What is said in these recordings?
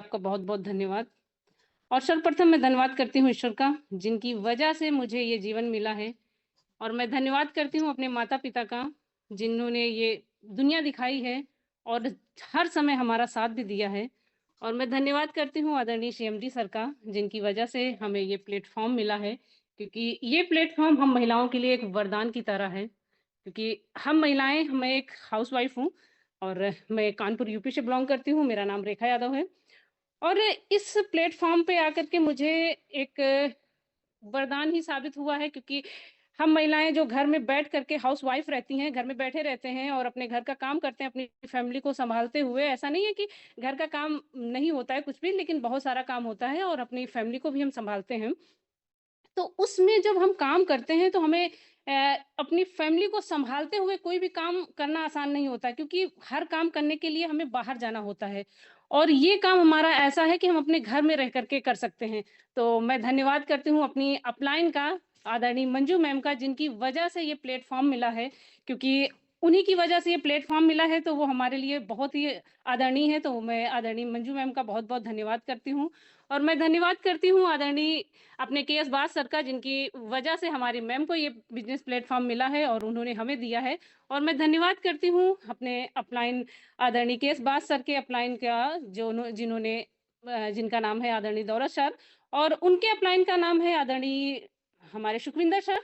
आपका बहुत-बहुत धन्यवाद। और सर्वप्रथम मैं धन्यवाद करती हूँ ईश्वर का, जिनकी वजह से मुझे ये जीवन मिला है। और मैं धन्यवाद करती हूँ अपने माता-पिता का, जिन्होंने ये दुनिया दिखाई है और हर समय हमारा साथ भी दिया है। और मैं धन्यवाद करती हूँ आदरणीय सीएमडी सर का, जिनकी वजह से हमें ये प्लेटफ़ॉर्म मिला है, क्योंकि ये प्लेटफ़ॉर्म हम महिलाओं के लिए एक वरदान की तरह है। क्योंकि हम महिलाएँ मैं एक हाउसवाइफ़ हूँ और मैं कानपुर यूपी से बिलॉन्ग करती हूँ, मेरा नाम रेखा यादव है। और इस प्लेटफ़ॉर्म पे आकर के मुझे एक वरदान ही साबित हुआ है, क्योंकि हम महिलाएँ जो घर में बैठ कर के हाउसवाइफ़ रहती हैं, घर में बैठे रहते हैं और अपने घर का काम करते हैं, अपनी फैमिली को सँभालते हुए। ऐसा नहीं है कि घर का काम नहीं होता है कुछ भी, लेकिन बहुत सारा काम होता है और अपनी फैमिली को भी हम सँभालते हैं। तो उसमें जब हम काम करते हैं तो हमें अपनी फैमिली को सँभालते हुए कोई भी काम करना आसान नहीं होता है, क्योंकि हर काम करने के लिए हमें बाहर जाना होता है। और ये काम हमारा ऐसा है कि हम अपने घर में रह कर के कर सकते हैं। तो मैं धन्यवाद करती हूँ अपनी अपलाइन का, आदरणीय मंजू मैम का, जिनकी वजह से ये प्लेटफ़ॉर्म मिला है, क्योंकि उन्हीं की वजह से ये प्लेटफ़ॉर्म मिला है, तो वो हमारे लिए बहुत ही आदरणीय है। तो मैं आदरणीय मंजू मैम का बहुत-बहुत धन्यवाद करती हूँ। और मैं धन्यवाद करती हूँ आदरणीय अपने केएस बास सर का, जिनकी वजह से हमारी मैम को ये बिज़नेस प्लेटफ़ॉर्म मिला है और उन्होंने हमें दिया है। और मैं धन्यवाद करती हूँ अपने अपलाइन आदरणीय केएस बास सर के अपलाइन का, जिन्होंने जिनका नाम है आदरणीय दौलत सर, और उनके अपलाइन का नाम है आदरणीय हमारे सुखविंदर सर।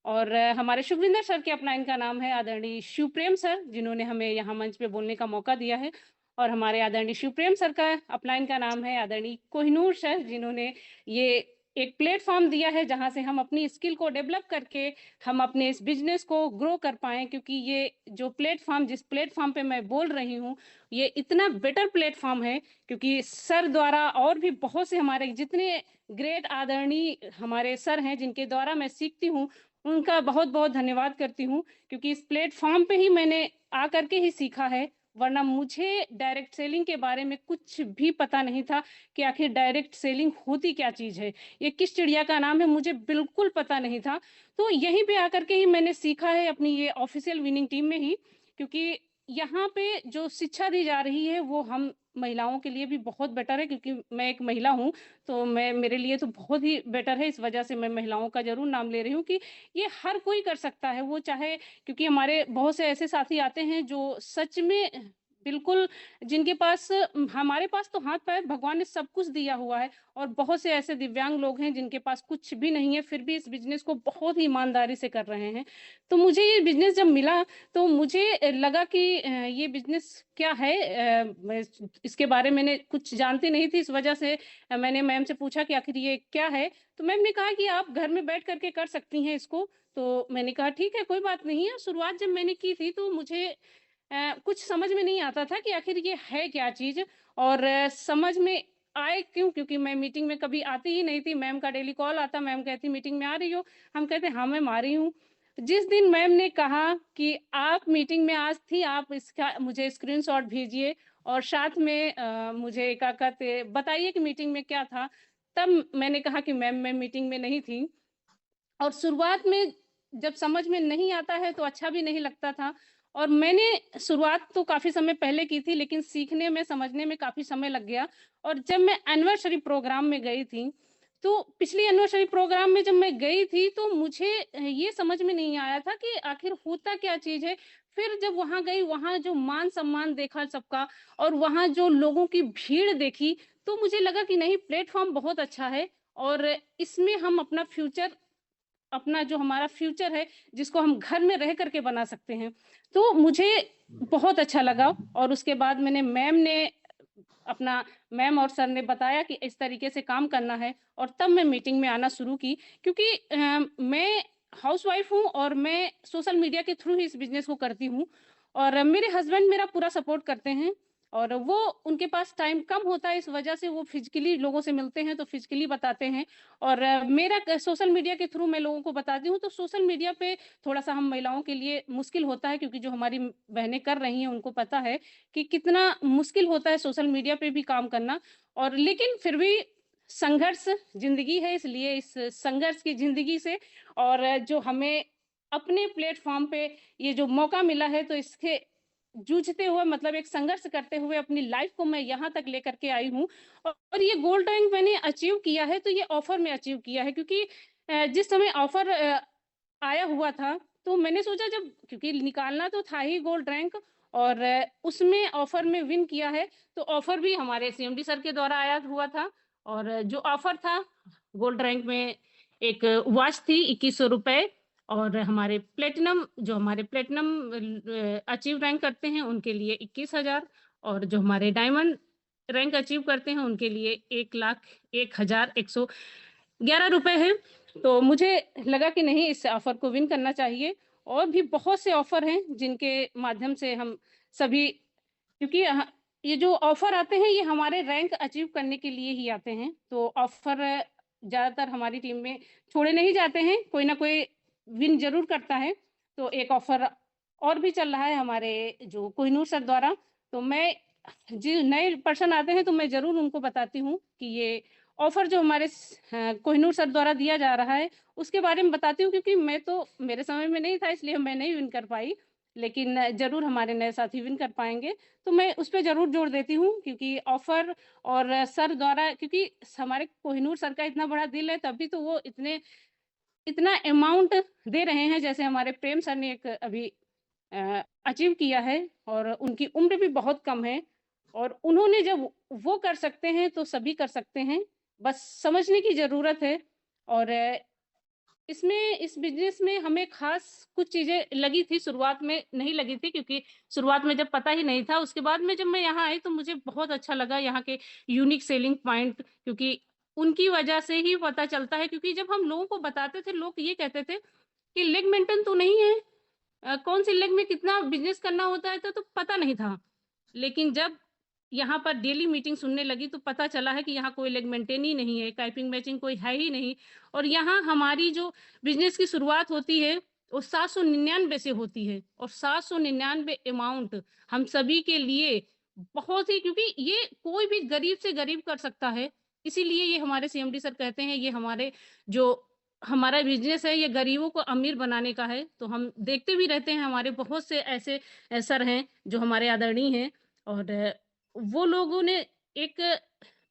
और हमारे सुखविंदर सर के अपलाइन का नाम है आदरणीय शिवप्रेम सर, जिन्होंने हमें यहाँ मंच पे बोलने का मौका दिया है। और हमारे आदरणीय शिवप्रेम सर का अपलाइन का नाम है आदरणीय कोहिनूर सर, जिन्होंने ये एक प्लेटफ़ॉर्म दिया है, जहाँ से हम अपनी स्किल को डेवलप करके हम अपने इस बिज़नेस को ग्रो कर पाएँ, क्योंकि ये जो प्लेटफ़ॉर्म जिस प्लेटफ़ॉर्म पे मैं बोल रही हूँ, ये इतना बेटर प्लेटफ़ॉर्म है, क्योंकि सर द्वारा और भी बहुत से हमारे जितने ग्रेट आदरणीय हमारे सर हैं, जिनके द्वारा मैं सीखती हूँ, उनका बहुत-बहुत धन्यवाद करती हूँ, क्योंकि इस प्लेटफ़ॉर्म पे ही मैंने आकर के ही सीखा है, वरना मुझे डायरेक्ट सेलिंग के बारे में कुछ भी पता नहीं था कि आखिर डायरेक्ट सेलिंग होती क्या चीज़ है। ये किस चिड़िया का नाम है, मुझे बिल्कुल पता नहीं था। तो यहीं पे आकर के ही मैंने सीखा है अपनी ये ऑफ़िशियल विनिंग टीम में ही, क्योंकि यहाँ पे जो शिक्षा दी जा रही है वो हम महिलाओं के लिए भी बहुत बेटर है, क्योंकि मैं एक महिला हूँ, तो मैं मेरे लिए तो बहुत ही बेटर है। इस वजह से मैं महिलाओं का ज़रूर नाम ले रही हूँ कि ये हर कोई कर सकता है, वो चाहे, क्योंकि हमारे बहुत से ऐसे साथी आते हैं जो सच में बिल्कुल, जिनके पास हमारे पास तो हाथ-पैर भगवान ने सब कुछ दिया हुआ है, और बहुत से ऐसे दिव्यांग लोग हैं जिनके पास कुछ भी नहीं है, फिर भी इस बिज़नेस को बहुत ही ईमानदारी से कर रहे हैं। तो मुझे ये बिज़नेस जब मिला, तो मुझे लगा कि ये बिज़नेस क्या है, मैं इसके बारे में मैंने कुछ जानती नहीं थी, इस वजह से मैंने मैम से पूछा कि आखिर ये क्या है? तो मैम ने कहा कि आप घर में बैठ कर के कर सकती हैं इसको। तो मैंने कहा ठीक है, कोई बात नहीं है। शुरुआत जब मैंने की थी तो मुझे कुछ समझ में नहीं आता था कि आखिर ये है क्या चीज़, और समझ में आए क्यों? क्योंकि मैं मीटिंग में कभी आती ही नहीं थी, मैम का डेली कॉल आता, मैम कहती मीटिंग में आ रही हो? हम कहते हाँ मैम आ रही हूँ। जिस दिन मैम ने कहा कि आप मीटिंग में आज थी, आप इसका मुझे स्क्रीनशॉट भेजिए और साथ में मुझे क्या कहते बताइए कि मीटिंग में क्या था? तब मैंने कहा कि मैम मैं मीटिंग में नहीं थी। और शुरुआत में जब समझ में नहीं आता है तो अच्छा भी नहीं लगता था, और मैंने शुरुआत तो काफ़ी समय पहले की थी, लेकिन सीखने में, समझने में काफ़ी समय लग गया। और जब मैं एनिवर्सरी प्रोग्राम में गई थी, तो पिछली एनिवर्सरी प्रोग्राम में जब मैं गई थी तो मुझे ये समझ में नहीं आया था कि आखिर होता क्या चीज़ है। फिर जब वहाँ गई, वहाँ जो मान-सम्मान देखा सबका और वहाँ जो लोगों की भीड़ देखी, तो मुझे लगा कि नहीं, प्लेटफ़ॉर्म बहुत अच्छा है और इसमें हम अपना जो हमारा फ्यूचर है, जिसको हम घर में रह कर के बना सकते हैं। तो मुझे बहुत अच्छा लगा, और उसके बाद अपना मैम और सर ने बताया कि इस तरीके से काम करना है, और तब मैं मीटिंग में आना शुरू की, क्योंकि मैं हाउसवाइफ़ हूँ और मैं सोशल मीडिया के थ्रू ही इस बिज़नेस को करती हूँ, और मेरे हस्बैंड मेरा पूरा सपोर्ट करते हैं, और वो उनके पास टाइम कम होता है, इस वजह से वो फिज़िकली लोगों से मिलते हैं, तो फिज़िकली बताते हैं। और मेरा क सोशल मीडिया के थ्रू मैं लोगों को बताती हूँ, तो सोशल मीडिया पे थोड़ा-सा हम महिलाओं के लिए मुश्किल होता है, क्योंकि जो हमारी बहनें कर रही हैं, उनको पता है कि कितना मुश्किल होता है सोशल मीडिया पे भी काम करना। और लेकिन फिर भी संघर्ष ज़िंदगी है, इसलिए इस संघर्ष की ज़िंदगी से, और जो हमें अपने प्लेटफ़ॉर्म पे ये जो मौका मिला है, तो इसके जूझते हुए मतलब एक संघर्ष करते हुए अपनी लाइफ को मैं यहाँ तक लेकर के आई हूँ। और ये गोल्ड रैंक मैंने अचीव किया है, तो ये ऑफ़र में अचीव किया है, क्योंकि जिस समय ऑफ़र आया हुआ था, तो मैंने सोचा, जब क्योंकि निकालना तो था ही गोल्ड रैंक, और उसमें ऑफ़र में विन किया है, तो ऑफ़र भी हमारे सीएमडी सर के द्वारा आया हुआ था। और जो ऑफ़र था गोल्ड रैंक में, एक वॉच थी ₹2100, और हमारे प्लेटिनम अचीव रैंक करते हैं उनके लिए 21,000, और जो हमारे डायमंड रैंक अचीव करते हैं उनके लिए 1,01,111 रुपए है। तो मुझे लगा कि नहीं, इस ऑफ़र को विन करना चाहिए। और भी बहुत से ऑफ़र हैं जिनके माध्यम से हम सभी, क्योंकि ये जो ऑफ़र आते हैं ये हमारे रैंक अचीव करने के लिए ही आते हैं। तो ऑफ़र ज़्यादातर हमारी टीम में छोड़े नहीं जाते हैं, कोई ना कोई विन ज़रूर करता है। तो एक ऑफ़र और भी चल रहा है हमारे जो कोहिनूर सर द्वारा। तो मैं, जी, नए पर्सन आते हैं तो मैं ज़रूर उनको बताती हूँ कि ये ऑफ़र जो हमारे कोहिनूर सर द्वारा दिया जा रहा है, उसके बारे में बताती हूँ, क्योंकि मैं तो मेरे समय में नहीं था, इसलिए मैं नहीं विन कर पाई। लेकिन ज़रूर हमारे नए साथी विन कर पाएँगे, तो मैं उस पे ज़रूर जोर देती हूँ, क्योंकि ऑफ़र और सर द्वारा, क्योंकि हमारे कोहिनूर सर का इतना बड़ा दिल है, तभी तो वो इतना अमाउंट दे रहे हैं। जैसे हमारे प्रेम सर ने एक अभी अचीव किया है, और उनकी उम्र भी बहुत कम है, और उन्होंने जब वो कर सकते हैं, तो सभी कर सकते हैं। बस समझने की ज़रूरत है। और इस बिज़नेस में हमें ख़ास कुछ चीज़ें लगी थी, शुरुआत में नहीं लगी थी, क्योंकि शुरुआत में जब पता ही नहीं था, उसके बाद में जब मैं यहाँ आई तो मुझे बहुत अच्छा लगा यहाँ के यूनिक सेलिंग पॉइंट, क्योंकि उनकी वजह से ही पता चलता है, क्योंकि जब हम लोगों को बताते थे, लोग ये कहते थे कि लेग मेंटेन तो नहीं है, कौन-सी लेग में कितना बिज़नेस करना होता है, तो पता नहीं था। लेकिन जब यहाँ पर डेली मीटिंग सुनने लगी तो पता चला है कि यहाँ कोई लेग मेंटेन ही नहीं है, काइपिंग मैचिंग कोई है ही नहीं। और यहाँ हमारी जो बिज़नेस की शुरुआत होती है, वो 799 से होती है, और 799 अमाउंट हम सभी के लिए बहुत ही, क्योंकि ये कोई भी गरीब से गरीब कर सकता है। इसीलिए ये हमारे सीएमडी सर कहते हैं, ये जो हमारा बिज़नेस है, ये गरीबों को अमीर बनाने का है। तो हम देखते भी रहते हैं, हमारे बहुत से ऐसे सर हैं जो हमारे आदरणीय हैं, और वो लोगों ने एक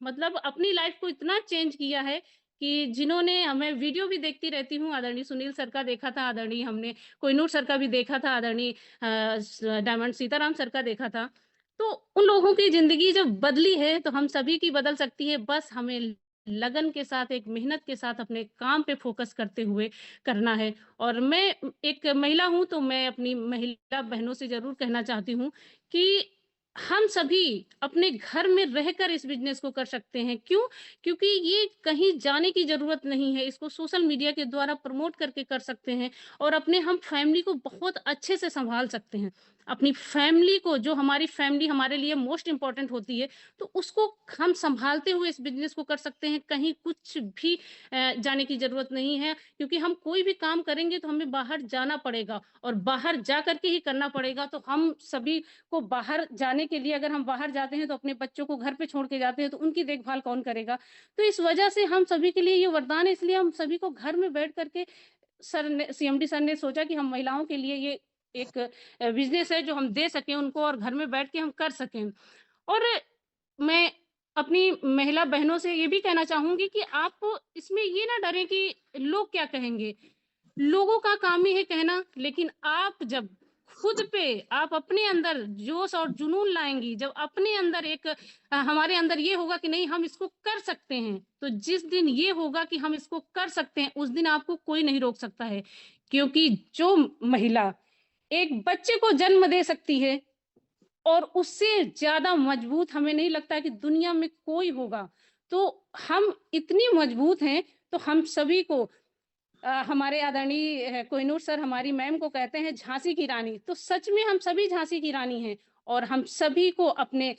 मतलब अपनी लाइफ को इतना चेंज किया है कि जिन्होंने हमें वीडियो भी देखती रहती हूँ, आदरणीय सुनील सर का देखा था, आदरणीय हमने कोहिनूर सर का भी देखा था, आदरणीय डायमंड सीताराम सर का देखा था। तो उन लोगों की ज़िंदगी जब बदली है, तो हम सभी की बदल सकती है। बस हमें लगन के साथ, एक मेहनत के साथ अपने काम पे फ़ोकस करते हुए करना है। और मैं एक महिला हूँ, तो मैं अपनी महिला बहनों से ज़रूर कहना चाहती हूँ कि हम सभी अपने घर में रहकर इस बिज़नेस को कर सकते हैं। क्यों? क्योंकि ये कहीं जाने की ज़रूरत नहीं है। इसको सोशल मीडिया के द्वारा प्रमोट करके कर सकते हैं, और अपने हम फैमिली को बहुत अच्छे से सँभाल सकते हैं। अपनी फैमिली को, जो हमारी फैमिली हमारे लिए मोस्ट इम्पोर्टेंट होती है, तो उसको हम सँभालते हुए इस बिज़नेस को कर सकते हैं। कहीं कुछ भी जाने की ज़रूरत नहीं है, क्योंकि हम कोई भी काम करेंगे तो हमें बाहर जाना पड़ेगा, और बाहर जा कर के ही करना पड़ेगा। तो हम सभी को बाहर जाने के लिए, अगर हम बाहर जाते हैं तो अपने बच्चों को घर पे छोड़ के जाते हैं, तो उनकी देखभाल कौन करेगा? तो इस वजह से हम सभी के लिए ये वरदान है, इसलिए हम सभी को घर में बैठ कर के सीएमडी सर ने सोचा कि हम महिलाओं के लिए ये एक बिज़नेस है जो हम दे सकें उनको, और घर में बैठ के हम कर सकें। और मैं अपनी महिला बहनों से ये भी कहना चाहूँगी कि आप इसमें ये ना डरें कि लोग क्या कहेंगे? लोगों का काम ही है कहना, लेकिन आप जब खुद पे, आप अपने अंदर जोश और जुनून लाएँगी, जब अपने अंदर हमारे अंदर ये होगा कि नहीं, हम इसको कर सकते हैं, तो जिस दिन ये होगा कि हम इसको कर सकते हैं, उस दिन आपको कोई नहीं रोक सकता है। क्योंकि जो महिला एक बच्चे को जन्म दे सकती है, और उससे ज़्यादा मजबूत हमें नहीं लगता है कि दुनिया में कोई होगा। तो हम इतनी मजबूत हैं, तो हम सभी को हमारे आदरणीय कोहिनूर सर हमारी मैम को कहते हैं झांसी की रानी। तो सच में हम सभी झांसी की रानी हैं, और हम सभी को अपने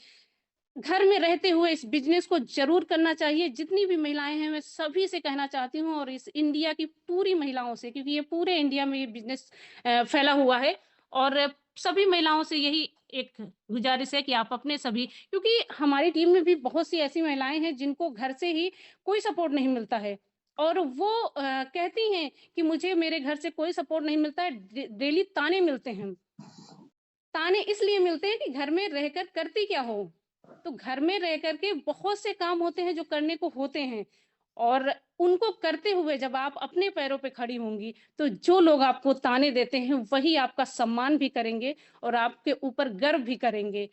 घर में रहते हुए इस बिज़नेस को ज़रूर करना चाहिए। जितनी भी महिलाएँ हैं, मैं सभी से कहना चाहती हूँ, और इस इंडिया की पूरी महिलाओं से, क्योंकि ये पूरे इंडिया में ये बिज़नेस फैला हुआ है। और सभी महिलाओं से यही एक गुज़ारिश है कि आप अपने सभी, क्योंकि हमारी टीम में भी बहुत सी ऐसी महिलाएँ हैं जिनको घर से ही कोई सपोर्ट नहीं मिलता है, और वो कहती हैं कि मुझे मेरे घर से कोई सपोर्ट नहीं मिलता है, डेली ताने मिलते हैं। ताने इसलिए मिलते हैं कि घर में रहकर करती क्या हो? तो घर में रह कर के बहुत से काम होते हैं जो करने को होते हैं और उनको करते हुए जब आप अपने पैरों पे खड़ी होंगी, तो जो लोग आपको ताने देते हैं, वही आपका सम्मान भी करेंगे और आपके ऊपर गर्व भी करेंगे।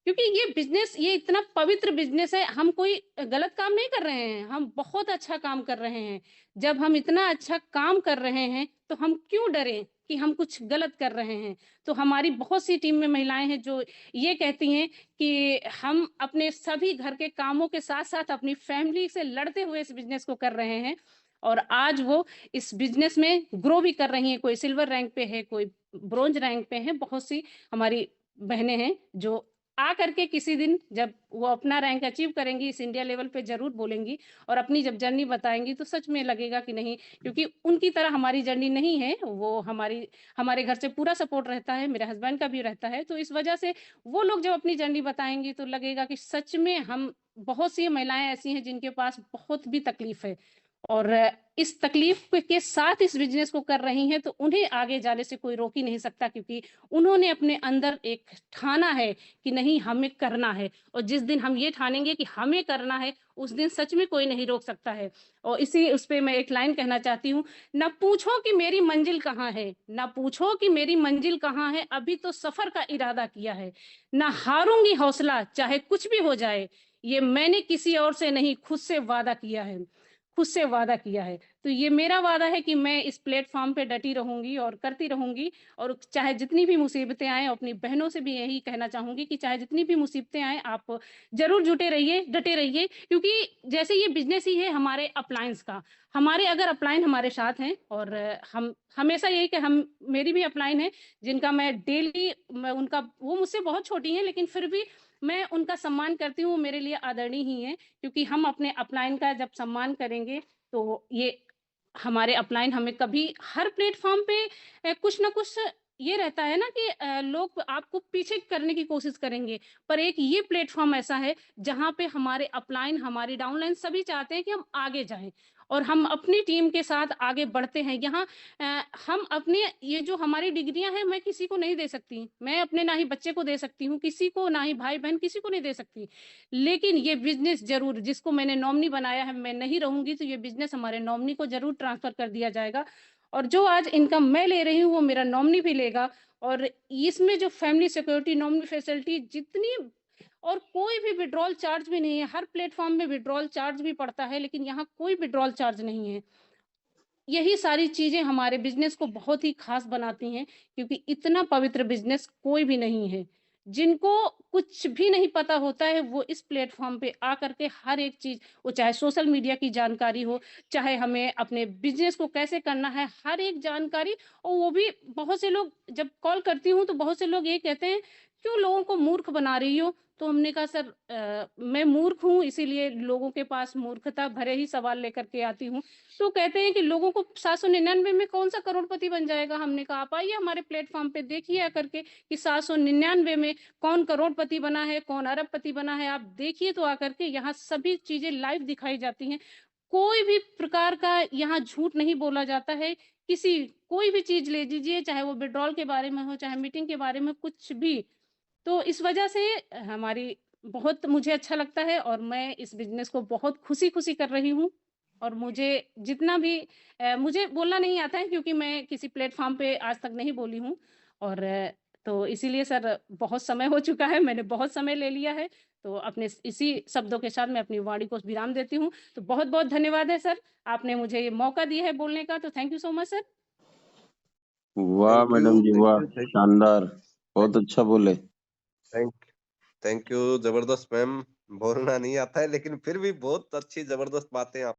क्योंकि ये बिज़नेस ये इतना पवित्र बिज़नेस है, हम कोई गलत काम नहीं कर रहे हैं, हम बहुत अच्छा काम कर रहे हैं। जब हम इतना अच्छा काम कर रहे हैं, तो हम क्यों डरें कि हम कुछ गलत कर रहे हैं? तो हमारी बहुत सी टीम में महिलाएँ हैं जो ये कहती हैं कि हम अपने सभी घर के कामों के साथ-साथ अपनी फैमिली से लड़ते हुए इस बिज़नेस को कर रहे हैं और आज वो इस बिज़नेस में ग्रो भी कर रही हैं। कोई सिल्वर रैंक पे है, कोई ब्रोंज रैंक पे है। बहुत सी हमारी बहनें हैं जो आ करके किसी दिन जब वो अपना रैंक अचीव करेंगी इस इंडिया लेवल पे ज़रूर बोलेंगी और अपनी जब जर्नी बताएँगी तो सच में लगेगा कि नहीं क्योंकि उनकी तरह हमारी जर्नी नहीं है, वो हमारे घर से पूरा सपोर्ट रहता है, मेरे हस्बैंड का भी रहता है, तो इस वजह से वो लोग जब अपनी जर्नी बताएँगी तो लगेगा कि सच में हम बहुत सी महिलाएँ ऐसी हैं जिनके पास बहुत भी तकलीफ़ है और इस तकलीफ के साथ इस बिज़नेस को कर रही हैं, तो उन्हें आगे जाने से कोई रोक ही नहीं सकता क्योंकि उन्होंने अपने अंदर एक ठाना है कि नहीं हमें करना है और जिस दिन हम ये ठानेंगे कि हमें करना है, उस दिन सच में कोई नहीं रोक सकता है। और इसी उस पे मैं एक लाइन कहना चाहती हूँ, ना पूछो कि मेरी मंजिल कहाँ है, ना पूछो कि मेरी मंजिल कहाँ है, अभी तो सफ़र का इरादा किया है। ना हारूँगी हौसला, चाहे कुछ भी हो जाए, ये मैंने किसी और से नहीं, खुद से वादा किया है। खुद से वादा किया है। तो ये मेरा वादा है कि मैं इस प्लेटफ़ॉर्म पे डटी रहूँगी और करती रहूँगी और चाहे जितनी भी मुसीबतें आएँ, अपनी बहनों से भी यही कहना चाहूँगी कि चाहे जितनी भी मुसीबतें आएँ, आप ज़रूर जुटे रहिए, डटे रहिए क्योंकि जैसे ये बिज़नेस ही है हमारे अपलायंस का। हमारे अगर अपलाइन हमारे साथ हैं और हम हमेशा यही कि हम मेरी भी अपलाइन है, जिनका मैं डेली मैं उनका वो मुझसे बहुत छोटी हैं, लेकिन फिर भी मैं उनका सम्मान करती हूँ, वो मेरे लिए आदरणीय ही हैं। क्योंकि हम अपने अपलाइन का जब सम्मान करेंगे तो ये हमारे अपलाइन हमें कभी हर प्लेटफ़ॉर्म पे कुछ ना कुछ ये रहता है ना कि लोग आपको पीछे करने की कोशिश करेंगे। पर एक ये प्लेटफ़ॉर्म ऐसा है जहाँ पे हमारे अपलाइन, हमारी डाउनलाइन सभी चाहते हैं कि हम आगे जाएँ और हम अपनी टीम के साथ आगे बढ़ते हैं। यहाँ हम अपने ये जो हमारी डिग्रियाँ हैं मैं किसी को नहीं दे सकती। मैं अपने ना ही बच्चे को दे सकती हूँ, किसी को ना ही भाई-बहन किसी को नहीं दे सकती। लेकिन ये बिज़नेस ज़रूर जिसको मैंने नॉमिनी बनाया है, मैं नहीं रहूँगी तो ये बिज़नेस हमारे नॉमिनी को ज़रूर ट्रांसफ़र कर दिया जाएगा और जो आज इनकम मैं ले रही हूँ, वो मेरा नॉमिनी भी लेगा और इसमें जो फैमिली सिक्योरिटी, नॉमिनी फैसिलिटी जितनी और कोई भी विथड्रॉल चार्ज भी नहीं है। हर प्लेटफ़ॉर्म में विथड्रॉल चार्ज भी पड़ता है, लेकिन यहाँ कोई विथड्रॉल चार्ज नहीं है। यही सारी चीज़ें हमारे बिज़नेस को बहुत ही ख़ास बनाती हैं क्योंकि इतना पवित्र बिज़नेस कोई भी नहीं है। जिनको कुछ भी नहीं पता होता है वो इस प्लेटफ़ॉर्म पे आकर के हर एक चीज़ वो चाहे सोशल मीडिया की जानकारी हो, चाहे हमें अपने बिज़नेस को कैसे करना है, हर एक जानकारी और वो भी बहुत से लोग जब कॉल करती हूँ तो बहुत से लोग ये कहते हैं, "क्यों लोगों को मूर्ख बना रही हो?" तो हमने कहा सर मैं मूर्ख हूँ इसीलिए लोगों के पास मूर्खता भरे ही सवाल लेकर के आती हूँ। तो कहते हैं कि लोगों को 799 में कौन-सा करोड़पति बन जाएगा? हमने कहा आप आइए हमारे प्लेटफ़ॉर्म पे देखिए आकर के कि 799 में कौन करोड़पति बना है, कौन अरबपति बना है, आप देखिए तो आकर के यहाँ सभी चीज़ें लाइव दिखाई जाती हैं। कोई भी प्रकार का यहाँ झूठ नहीं बोला जाता है। कोई भी चीज़ ले लीजिए, चाहे वो विथड्रॉल के बारे में हो, चाहे मीटिंग के बारे में, कुछ भी। तो इस वजह से हमारी बहुत मुझे अच्छा लगता है और मैं इस बिज़नेस को बहुत खुशी-खुशी कर रही हूँ और मुझे जितना भी मुझे बोलना नहीं आता है क्योंकि मैं किसी प्लेटफ़ॉर्म पे आज तक नहीं बोली हूँ और तो इसीलिए सर बहुत समय हो चुका है, मैंने बहुत समय ले लिया है, तो अपने इसी शब्दों के साथ मैं अपनी वाणी को विराम देती हूँ। तो बहुत-बहुत धन्यवाद है सर, आपने मुझे ये मौका दिया है बोलने का, तो thank you so much sir. वाह मैडम जी, वाह, थैंक शानदार, बहुत अच्छा बोले। थैंक थैंक यू, जबरदस्त मैम। बोलना नहीं आता है लेकिन फिर भी बहुत अच्छी जबरदस्त बातें आप